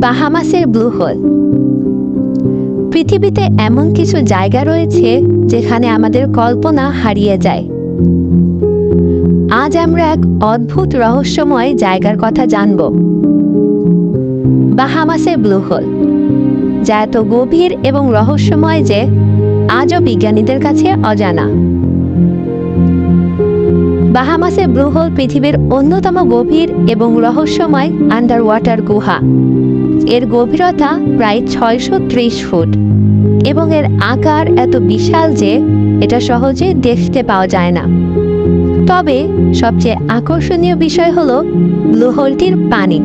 বাহামাসের blue whole. পৃথিবীতে এমন কিছু জায়গা রয়েছে যেখানে আমাদের কল্পনা হারিয়ে যায়। আজ আমরা এক অদ্ভুত রহস্যময় জায়গার কথা জানব, বাহামাসের ব্লু হোল, যা এত গভীর এবং রহস্যময় যে আজও বিজ্ঞানীদের কাছে অজানা। বাহামাসের ব্লু হোল পৃথিবীর অন্যতম গভীর এবং রহস্যময় আন্ডার ওয়াটার গুহা। এর গভীরতা প্রায় 630 ফুট এবং এর আকার এত বিশাল যে এটা সহজে দেখতে পাওয়া যায় না। তবে সবচেয়ে আকর্ষণীয় বিষয় হলো ব্লু হোলটির পানি।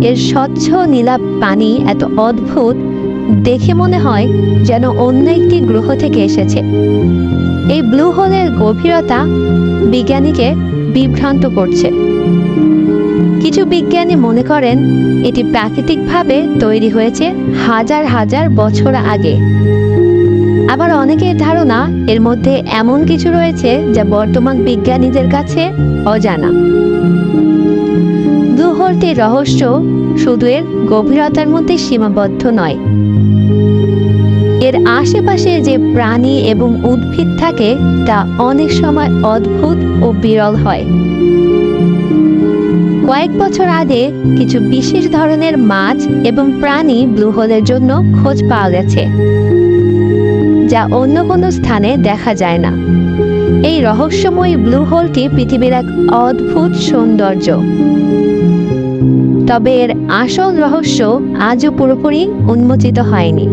এর স্বচ্ছ নীলা পানি এত অদ্ভুত, দেখে মনে হয় যেন অন্য একটি গ্রহ থেকে এসেছে। এই ব্লু হোলের গভীরতা বিজ্ঞানীকে বিভ্রান্ত করছে। কিছু বিজ্ঞানী মনে করেন এটি প্রাকৃতিকভাবে তৈরি হয়েছে হাজার হাজার বছর আগে। আবার অনেকের ধারণা এর মধ্যে এমন কিছু রয়েছে যা বর্তমান বিজ্ঞানীদের কাছে অজানা। ব্লু হোলটির রহস্য শুধু এর গভীরতার মধ্যে সীমাবদ্ধ নয়, এর আশেপাশে যে প্রাণী এবং উদ্ভিদ থাকে তা অনেক সময় অদ্ভুত ও বিরল হয়। কয়েক বছর আগে কিছু বিশেষ ধরনের মাছ এবং প্রাণী ব্লু হোলের জন্য খোঁজ পাওয়া গেছে, যা অন্য কোনো স্থানে দেখা যায় না। এই রহস্যময় ব্লু হোলটি পৃথিবীর এক অদ্ভুত সৌন্দর্য। তবে এর আসল রহস্য আজও পুরোপুরি উন্মোচিত হয়নি।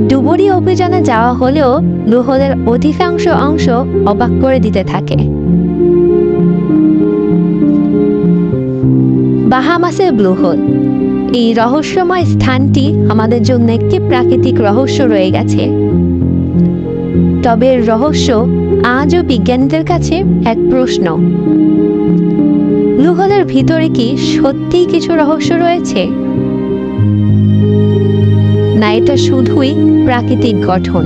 ডুবুরি অভিযানে যাওয়া হলেও ব্লু হোলের অধিকাংশ অংশ অবাক করে দিতে থাকে। বাহামাসের ব্লু হোল, এই রহস্যময় স্থানটি আমাদের জন্য একটি প্রাকৃতিক রহস্য রয়ে গেছে। তবে এর রহস্য আজও বিজ্ঞানীদের কাছে এক প্রশ্ন। ব্লু হোলের ভিতরে কি সত্যিই কিছু রহস্য রয়েছে, না এটা শুধুই প্রাকৃতিক গঠন?